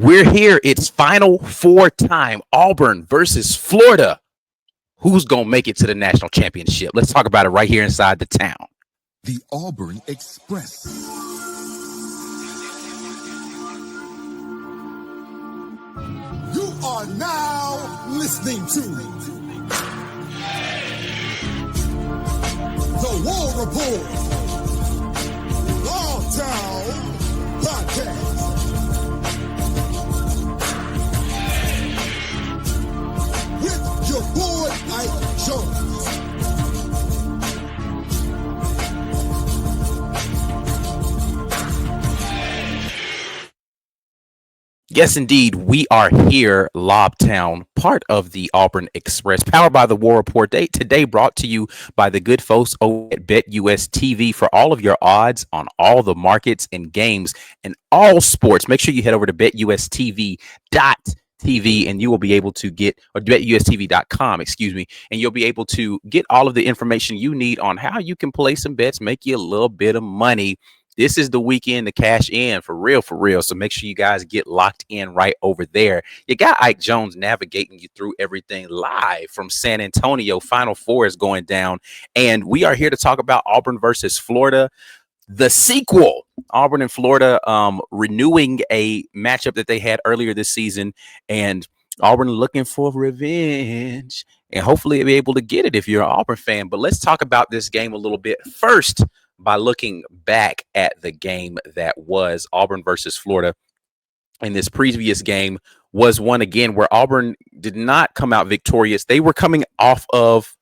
We're here. It's Final Four time. Auburn versus Florida. Who's going to make it to the national championship? Let's talk about it right here inside the town. The Auburn Express. You are now listening to the War Report Longtown Podcast with your boy Ike Jones. Yes, indeed. We are here, Lobtown, part of the Auburn Express, powered by the War Report. Today brought to you by the good folks over at BetUS TV for all of your odds on all the markets and games and all sports. Make sure you head over to betustv.tv and you will be able to get, or betustv.com, and you'll be able to get all of the information you need on how you can play some bets, make you a little bit of money. This is the weekend to cash in for real. So make sure you guys get locked in right over there. You got Ike Jones navigating you through everything live from San Antonio. Final Four is going down, and we are here to talk about Auburn versus Florida. The sequel, Auburn and Florida, renewing a matchup that they had earlier this season, and Auburn looking for revenge, and hopefully be able to get it if you're an Auburn fan. But let's talk about this game a little bit first by looking back at the game that was Auburn versus Florida. And this previous game was one, again, where Auburn did not come out victorious. They were coming off of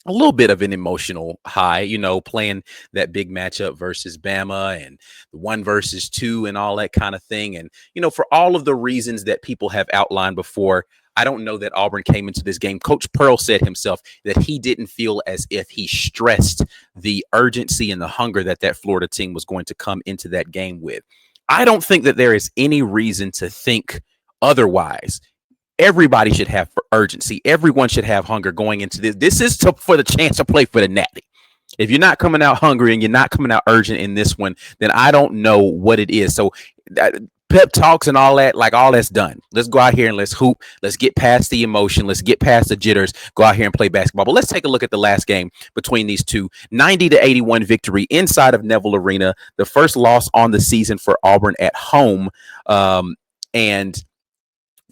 a little bit of an emotional high, playing that big matchup versus Bama and the 1 versus 2 and all that kind of thing. And, for all of the reasons that people have outlined before, I don't know that Auburn came into this game. Coach Pearl said himself that he didn't feel as if he stressed the urgency and the hunger that Florida team was going to come into that game with. I don't think that there is any reason to think otherwise. Everybody should have urgency. Everyone should have hunger going into this. This is for the chance to play for the Natty. If you're not coming out hungry and you're not coming out urgent in this one, then I don't know what it is. So pep talks and all that, all that's done. Let's go out here and let's hoop. Let's get past the emotion. Let's get past the jitters. Go out here and play basketball. But let's take a look at the last game between these two. 90-81 victory inside of Neville Arena. The first loss on the season for Auburn at home. And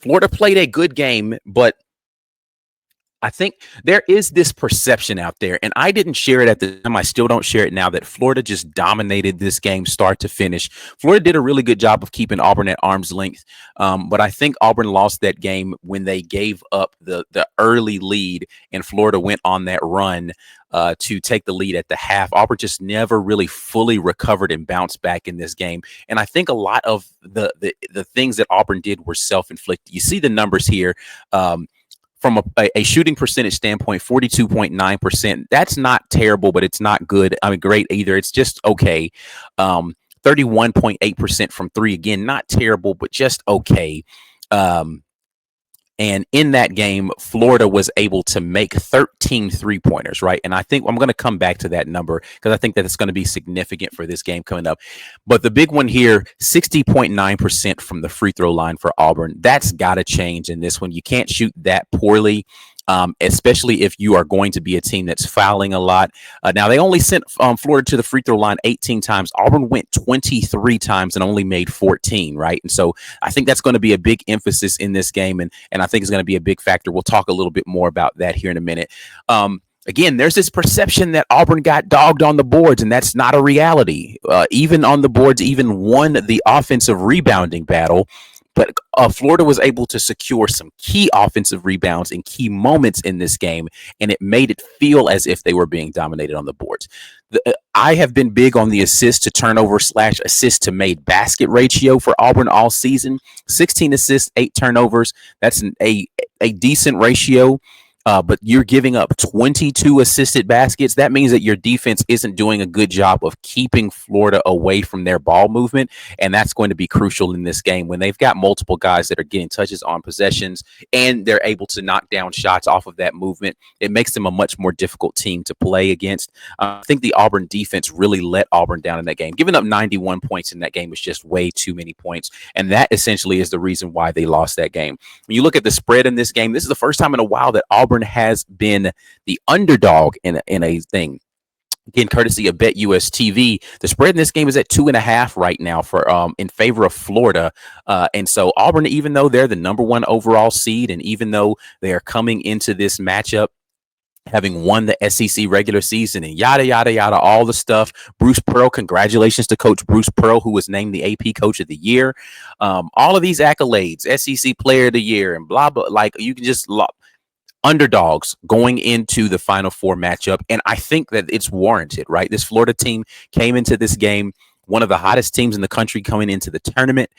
Florida played a good game, but I think there is this perception out there, and I didn't share it at the time. I still don't share it now, that Florida just dominated this game start to finish. Florida did a really good job of keeping Auburn at arm's length, but I think Auburn lost that game when they gave up the early lead, and Florida went on that run to take the lead at the half. Auburn just never really fully recovered and bounced back in this game, and I think a lot of the things that Auburn did were self-inflicted. You see the numbers here. From a shooting percentage standpoint, 42.9%. That's not terrible, but it's not good. Great either. It's just okay. 31.8% from three. Again, not terrible, but just okay. And in that game, Florida was able to make 13 3-pointers, right? And I think I'm going to come back to that number because I think that it's going to be significant for this game coming up. But the big one here, 60.9% from the free throw line for Auburn. That's got to change in this one. You can't shoot that poorly, especially if you are going to be a team that's fouling a lot. Now, they only sent Florida to the free throw line 18 times. Auburn went 23 times and only made 14, right? And so I think that's going to be a big emphasis in this game, and I think it's going to be a big factor. We'll talk a little bit more about that here in a minute. Again, there's this perception that Auburn got dogged on the boards, and that's not a reality. Even on the boards, even won the offensive rebounding battle. But Florida was able to secure some key offensive rebounds in key moments in this game, and it made it feel as if they were being dominated on the boards. I have been big on the assist to turnover / assist to made basket ratio for Auburn all season. 16 assists, 8 turnovers. That's a decent ratio. but you're giving up 22 assisted baskets. That means that your defense isn't doing a good job of keeping Florida away from their ball movement. And that's going to be crucial in this game when they've got multiple guys that are getting touches on possessions and they're able to knock down shots off of that movement. It makes them a much more difficult team to play against. I think the Auburn defense really let Auburn down in that game. Giving up 91 points in that game was just way too many points. And that essentially is the reason why they lost that game. When you look at the spread in this game, this is the first time in a while that Auburn has been the underdog in a thing. Again, courtesy of Bet US TV, the spread in this game is at 2.5 right now for in favor of Florida, and so Auburn, even though they're the number one overall seed, and even though they are coming into this matchup having won the SEC regular season and yada, yada, yada, all the stuff. Bruce Pearl, congratulations to Coach Bruce Pearl, who was named the AP Coach of the Year. All of these accolades, SEC Player of the Year and blah, blah, like you can just underdogs going into the Final Four matchup. And I think that it's warranted, right? This Florida team came into this game one of the hottest teams in the country coming into the tournament.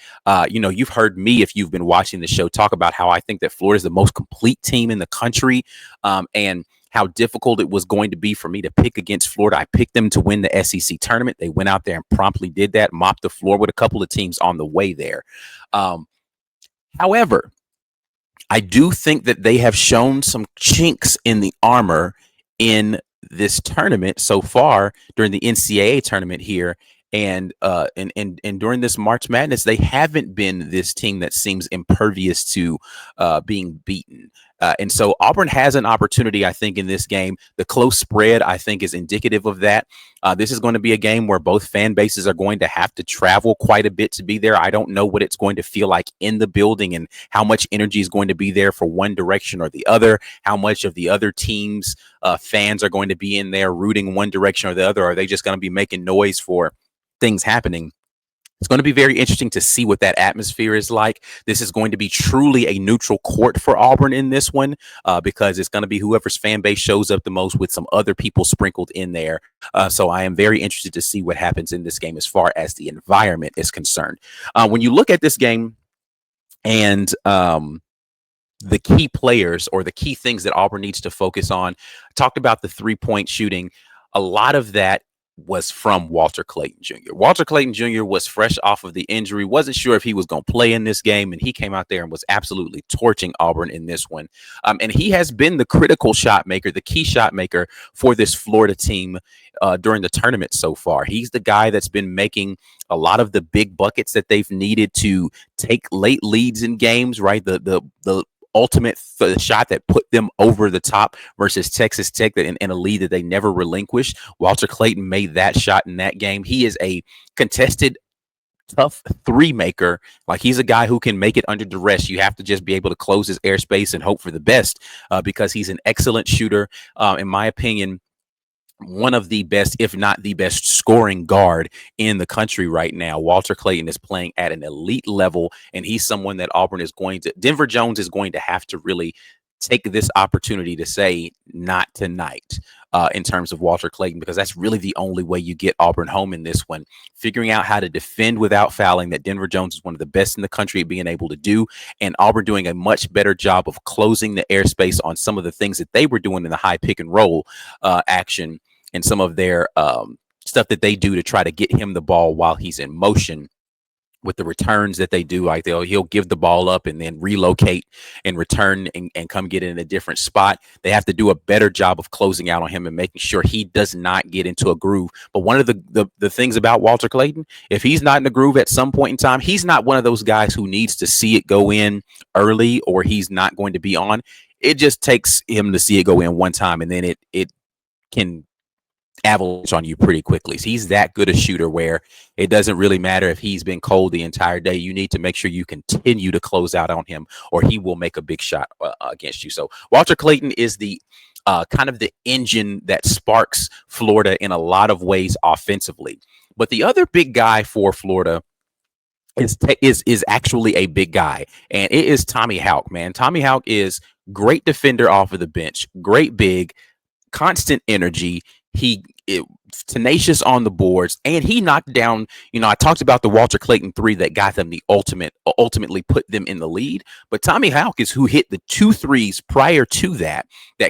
You've heard me, if you've been watching the show, talk about how I think that Florida is the most complete team in the country, and how difficult it was going to be for me to pick against Florida. I picked them to win the SEC tournament. They went out there and promptly did that, mopped the floor with a couple of teams on the way there. However, I do think that they have shown some chinks in the armor in this tournament so far during the NCAA tournament here. And during this March Madness, they haven't been this team that seems impervious to being beaten. And so Auburn has an opportunity, I think, in this game. The close spread, I think, is indicative of that. This is going to be a game where both fan bases are going to have to travel quite a bit to be there. I don't know what it's going to feel like in the building and how much energy is going to be there for one direction or the other, how much of the other team's fans are going to be in there rooting one direction or the other. Are they just going to be making noise for things happening? It's going to be very interesting to see what that atmosphere is like. This is going to be truly a neutral court for Auburn in this one, because it's going to be whoever's fan base shows up the most with some other people sprinkled in there. So I am very interested to see what happens in this game as far as the environment is concerned. When you look at this game and the key players or the key things that Auburn needs to focus on, I talked about the 3-point shooting. A lot of that was from Walter Clayton Jr. Walter Clayton Jr. was fresh off of the injury, wasn't sure if he was going to play in this game, and he came out there and was absolutely torching Auburn in this one. And he has been the critical shot maker, the key shot maker for this Florida team during the tournament so far. He's the guy that's been making a lot of the big buckets that they've needed to take late leads in games, right? The ultimate shot that put them over the top versus Texas Tech in a lead that they never relinquished. Walter Clayton made that shot in that game. He is a contested, tough three maker. Like, he's a guy who can make it under duress. You have to just be able to close his airspace and hope for the best, because he's an excellent shooter. In my opinion, one of the best, if not the best, scoring guard in the country right now. Walter Clayton is playing at an elite level, and he's someone that Denver Jones is going to have to really take this opportunity to say, not tonight, in terms of Walter Clayton, because that's really the only way you get Auburn home in this one. Figuring out how to defend without fouling, that Denver Jones is one of the best in the country at being able to do, and Auburn doing a much better job of closing the airspace on some of the things that they were doing in the high pick and roll action, and some of their stuff that they do to try to get him the ball while he's in motion, with the returns that they do. Like, he'll give the ball up and then relocate and return and come get it in a different spot. They have to do a better job of closing out on him and making sure he does not get into a groove. But one of the things about Walter Clayton, if he's not in the groove at some point in time, he's not one of those guys who needs to see it go in early or he's not going to be on. It just takes him to see it go in one time, and then it can avalanche on you pretty quickly. So he's that good a shooter where it doesn't really matter if he's been cold the entire day. You need to make sure you continue to close out on him, or he will make a big shot against you. So Walter Clayton is the kind of the engine that sparks Florida in a lot of ways offensively. But the other big guy for Florida is actually a big guy, and it is Tommy Houck, man. Tommy Houck is great defender off of the bench, great big, constant energy. He tenacious on the boards, and he knocked down. I talked about the Walter Clayton three that got them the ultimately put them in the lead. But Tommy Hawk is who hit the 2 threes prior to that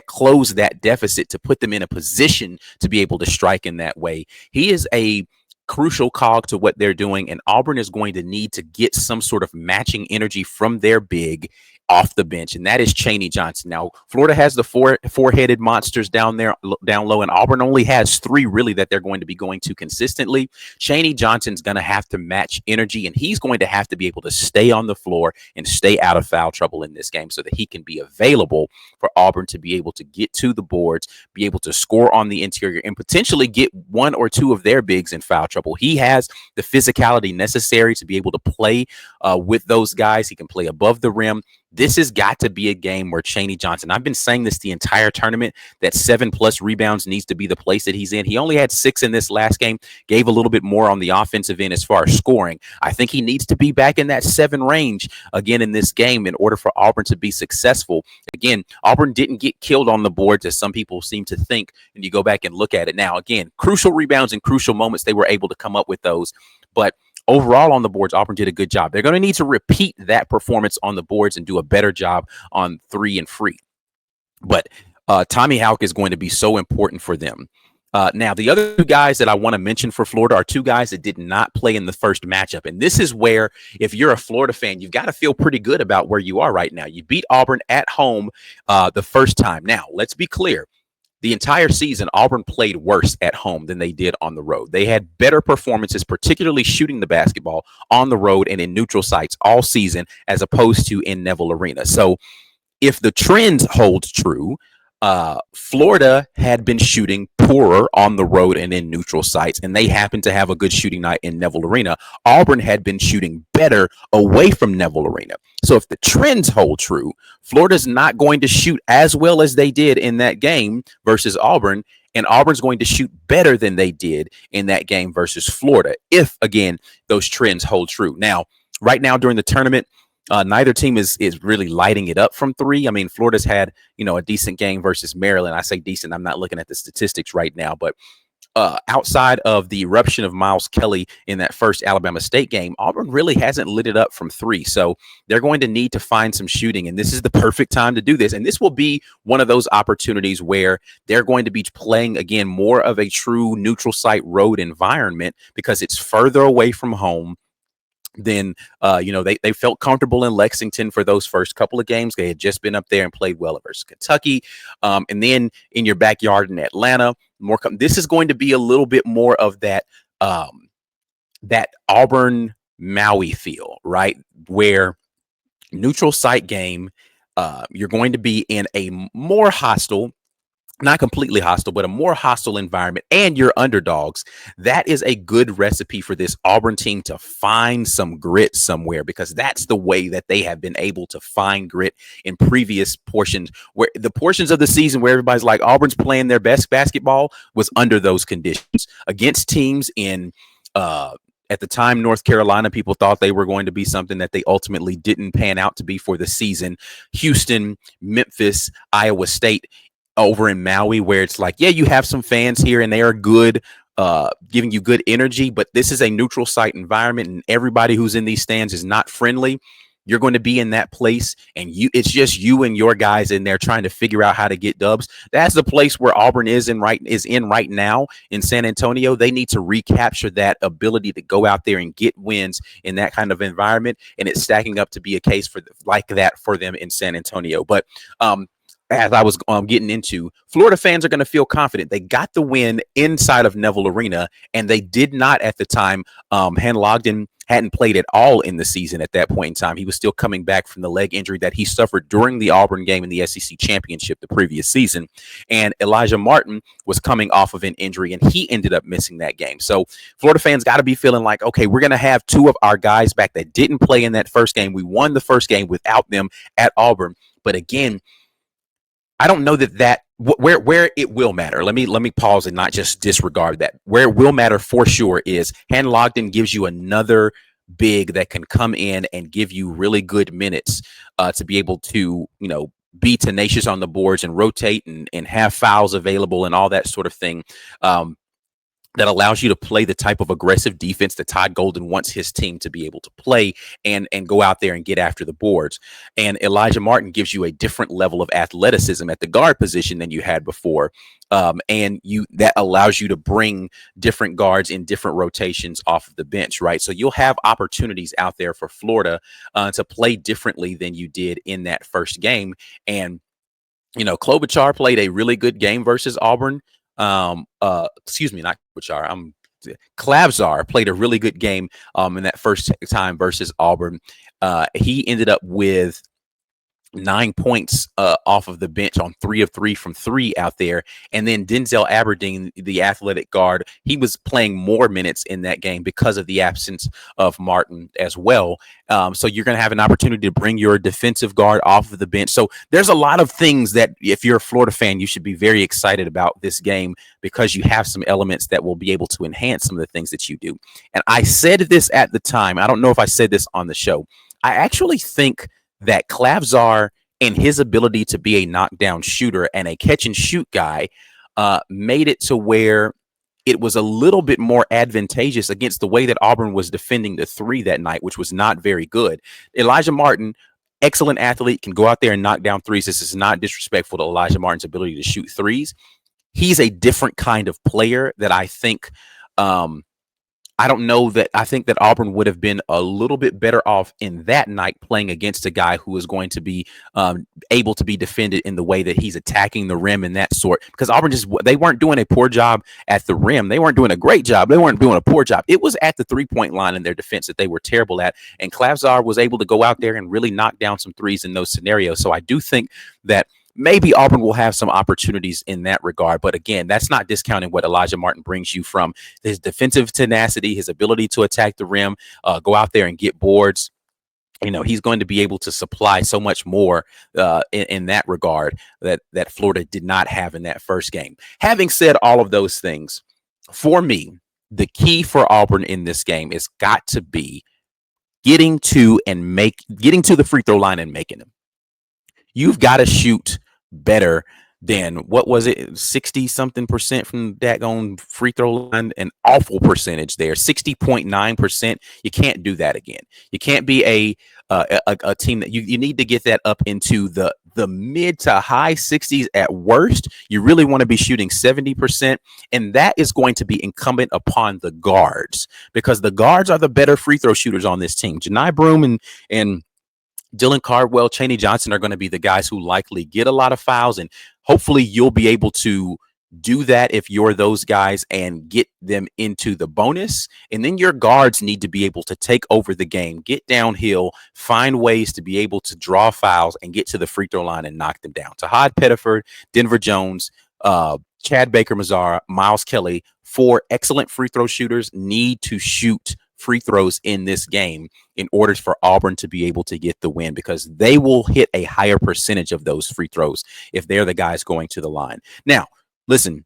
closed that deficit to put them in a position to be able to strike in that way. He is a crucial cog to what they're doing, and Auburn is going to need to get some sort of matching energy from their big off the bench, and that is Chaney Johnson. Now, Florida has the four-headed monsters down there, down low, and Auburn only has three really that they're going to be going to consistently. Chaney Johnson's going to have to match energy, and he's going to have to be able to stay on the floor and stay out of foul trouble in this game so that he can be available for Auburn to be able to get to the boards, be able to score on the interior, and potentially get one or two of their bigs in foul trouble. He has the physicality necessary to be able to play with those guys. He can play above the rim. This has got to be a game where Chaney Johnson, I've been saying this the entire tournament, that 7+ rebounds needs to be the place that he's in. He only had 6 in this last game, gave a little bit more on the offensive end as far as scoring. I think he needs to be back in that 7 range again in this game in order for Auburn to be successful. Again, Auburn didn't get killed on the boards as some people seem to think, and you go back and look at it now. Again, crucial rebounds and crucial moments, they were able to come up with those. But overall on the boards, Auburn did a good job. They're going to need to repeat that performance on the boards and do a better job on 3 and free. But Tommy Hawk is going to be so important for them. Now, the other 2 guys that I want to mention for Florida are 2 guys that did not play in the first matchup. And this is where, if you're a Florida fan, you've got to feel pretty good about where you are right now. You beat Auburn at home the first time. Now, let's be clear. The entire season, Auburn played worse at home than they did on the road. They had better performances, particularly shooting the basketball on the road and in neutral sites all season, as opposed to in Neville Arena. So if the trends hold true, Florida had been shooting poorer on the road and in neutral sites, and they happened to have a good shooting night in Neville Arena. Auburn had been shooting better away from Neville Arena. So if the trends hold true, Florida's not going to shoot as well as they did in that game versus Auburn, and Auburn's going to shoot better than they did in that game versus Florida, if, again, those trends hold true. Now, right now during the tournament, neither team is really lighting it up from 3. I mean, Florida's had, a decent game versus Maryland. I say decent. I'm not looking at the statistics right now, but outside of the eruption of Miles Kelly in that first Alabama State game, Auburn really hasn't lit it up from 3. So they're going to need to find some shooting, and this is the perfect time to do this. And this will be one of those opportunities where they're going to be playing, again, more of a true neutral site road environment because it's further away from home. Then, they felt comfortable in Lexington for those first couple of games. They had just been up there and played well versus Kentucky. And then in your backyard in Atlanta, this is going to be a little bit more of that Auburn Maui feel, right? Where neutral site game, you're going to be in a more hostile, not completely hostile, but a more hostile environment, and you're underdogs. That is a good recipe for this Auburn team to find some grit somewhere, because that's the way that they have been able to find grit in previous portions, where the portions of the season where everybody's like Auburn's playing their best basketball was under those conditions against teams in at the time, North Carolina. People thought they were going to be something that they ultimately didn't pan out to be for the season. Houston, Memphis, Iowa State, over in Maui, where it's like, yeah, you have some fans here and they are good, giving you good energy, but this is a neutral site environment and everybody who's in these stands is not friendly. You're going to be in that place and it's just you and your guys in there trying to figure out how to get dubs. That's the place where Auburn is in right now in San Antonio. They need to recapture that ability to go out there and get wins in that kind of environment, and it's stacking up to be a case for like that for them in San Antonio. But as I was getting into, Florida fans are going to feel confident. They got the win inside of Neville Arena, and they did not at the time. Hanlon Ogden hadn't played at all in the season at that point in time. He was still coming back from the leg injury that he suffered during the Auburn game in the SEC championship the previous season. And Elijah Martin was coming off of an injury, and he ended up missing that game. So Florida fans got to be feeling like, okay, we're going to have 2 of our guys back that didn't play in that first game. We won the first game without them at Auburn. But again, I don't know that where it will matter. Let me pause and not just disregard that. Where it will matter for sure is Hanlon Ogden gives you another big that can come in and give you really good minutes to be able to, be tenacious on the boards and rotate and have fouls available and all that sort of thing. That allows you to play the type of aggressive defense that Todd Golden wants his team to be able to play and go out there and get after the boards. And Elijah Martin gives you a different level of athleticism at the guard position than you had before. And that allows you to bring different guards in different rotations off of the bench, right? So you'll have opportunities out there for Florida to play differently than you did in that first game. And Klobuchar played a really good game versus Auburn. Excuse me, not Klobuchar. Klavzar played a really good game in that first time versus Auburn. He ended up with 9 points off of the bench on 3 of 3 from 3 out there. And then Denzel Aberdeen, the athletic guard, he was playing more minutes in that game because of the absence of Martin as well. So you're going to have an opportunity to bring your defensive guard off of the bench. So there's a lot of things that if you're a Florida fan, you should be very excited about this game because you have some elements that will be able to enhance some of the things that you do. And I said this at the time. I don't know if I said this on the show. I actually think that Klavzar and his ability to be a knockdown shooter and a catch and shoot guy made it to where it was a little bit more advantageous against the way that Auburn was defending the 3 that night, which was not very good. Elijah Martin, excellent athlete, can go out there and knock down threes. This is not disrespectful to Elijah Martin's ability to shoot threes. He's a different kind of player that I think I don't know that I think that Auburn would have been a little bit better off in that night playing against a guy who is going to be able to be defended in the way that he's attacking the rim and that sort. Because Auburn they weren't doing a poor job at the rim. They weren't doing a great job. They weren't doing a poor job. It was at the 3-point line in their defense that they were terrible at. And Klavzar was able to go out there and really knock down some threes in those scenarios. So I do think that maybe Auburn will have some opportunities in that regard. But again, that's not discounting what Elijah Martin brings you from his defensive tenacity, his ability to attack the rim, go out there and get boards. He's going to be able to supply so much more in that regard that Florida did not have in that first game. Having said all of those things, for me, the key for Auburn in this game has got to be getting to the free throw line and making them. You've got to shoot better than, what was it, 60 something percent from that on free throw line, an awful percentage there, 60.9%. You can't do that again. You can't be a team that you need to get that up into the mid to high 60s at worst. You really want to be shooting 70%. And that is going to be incumbent upon the guards because the guards are the better free throw shooters on this team. Janai Broome and Dylan Cardwell, Chaney Johnson are going to be the guys who likely get a lot of fouls, and hopefully you'll be able to do that if you're those guys and get them into the bonus. And then your guards need to be able to take over the game, get downhill, find ways to be able to draw fouls and get to the free throw line and knock them down. Tahad Pettiford, Denver Jones, Chad Baker-Mazara, Miles Kelly, 4 excellent free throw shooters, need to shoot free throws in this game in order for Auburn to be able to get the win because they will hit a higher percentage of those free throws if they're the guys going to the line. Now, listen,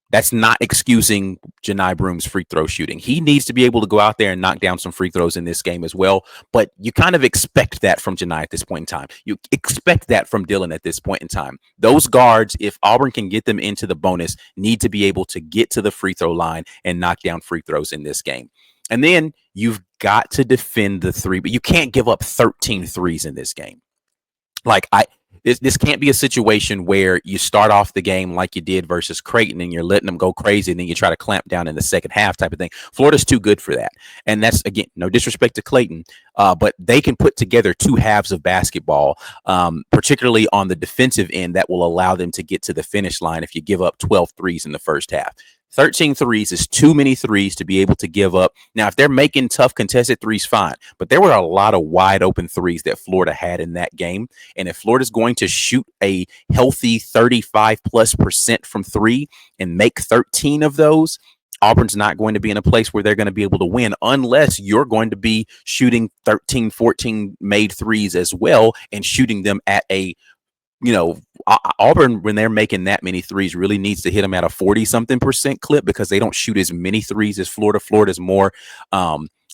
that's not excusing Janai Broome's free throw shooting. He needs to be able to go out there and knock down some free throws in this game as well. But you kind of expect that from Janai at this point in time. You expect that from Dylan at this point in time. Those guards, if Auburn can get them into the bonus, need to be able to get to the free throw line and knock down free throws in this game. And then you've got to defend the 3, but you can't give up 13 threes in this game. This can't be a situation where you start off the game like you did versus Creighton and you're letting them go crazy and then you try to clamp down in the second half type of thing. Florida's too good for that. And that's, again, no disrespect to Clayton, but they can put together 2 halves of basketball, particularly on the defensive end, that will allow them to get to the finish line if you give up 12 threes in the first half. 13 threes is too many threes to be able to give up. Now, if they're making tough contested threes, fine. But there were a lot of wide open threes that Florida had in that game. And if Florida's going to shoot a healthy 35+% from 3 and make 13 of those, Auburn's not going to be in a place where they're going to be able to win unless you're going to be shooting 13, 14 made threes as well and shooting them at a, Auburn, when they're making that many threes, really needs to hit them at a 40-something% clip because they don't shoot as many threes as Florida. Florida's more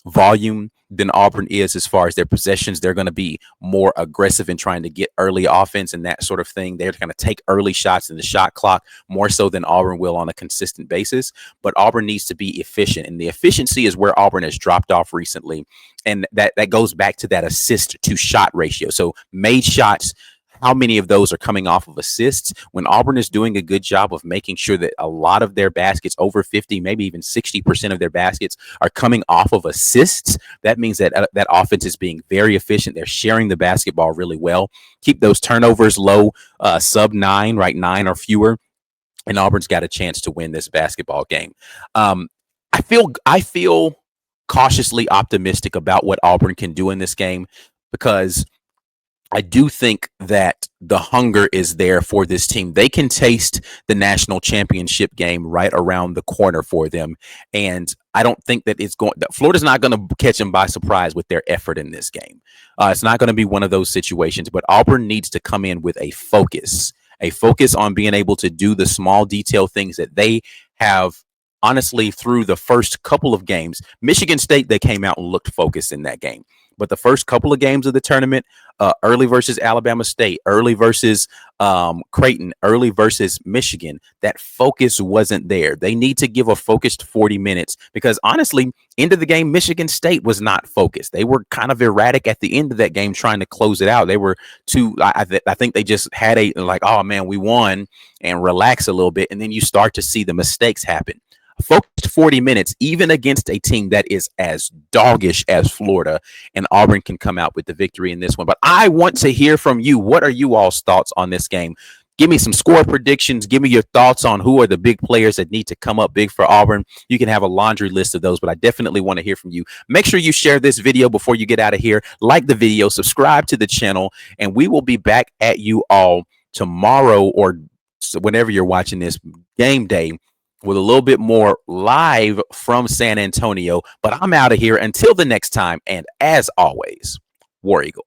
volume than Auburn is as far as their possessions. They're going to be more aggressive in trying to get early offense and that sort of thing. They're going to take early shots in the shot clock more so than Auburn will on a consistent basis. But Auburn needs to be efficient, and the efficiency is where Auburn has dropped off recently. And that goes back to that assist to shot ratio. So made shots, how many of those are coming off of assists? When Auburn is doing a good job of making sure that a lot of their baskets, over 50, maybe even 60% of their baskets, are coming off of assists, that means that that offense is being very efficient. They're sharing the basketball really well. Keep those turnovers low, sub 9, right? 9 or fewer. And Auburn's got a chance to win this basketball game. I feel cautiously optimistic about what Auburn can do in this game, because I do think that the hunger is there for this team. They can taste the national championship game right around the corner for them. And I don't think that Florida's not going to catch them by surprise with their effort in this game. It's not going to be one of those situations, but Auburn needs to come in with a focus on being able to do the small detail things that they have. Honestly, through the first couple of games, Michigan State, they came out and looked focused in that game. But the first couple of games of the tournament, early versus Alabama State, early versus Creighton, early versus Michigan, that focus wasn't there. They need to give a focused 40 minutes, because honestly, end of the game, Michigan State was not focused. They were kind of erratic at the end of that game trying to close it out. They were I think they just had oh man, we won, and relax a little bit. And then you start to see the mistakes happen. Focused 40 minutes, even against a team that is as doggish as Florida, and Auburn can come out with the victory in this one. But I want to hear from you. What are you all's thoughts on this game? Give me some score predictions. Give me your thoughts on who are the big players that need to come up big for Auburn. You can have a laundry list of those, but I definitely want to hear from you. Make sure you share this video before you get out of here. Like the video, subscribe to the channel, and we will be back at you all tomorrow, or whenever you're watching this, game day, with a little bit more live from San Antonio. But I'm out of here until the next time. And as always, War Eagle.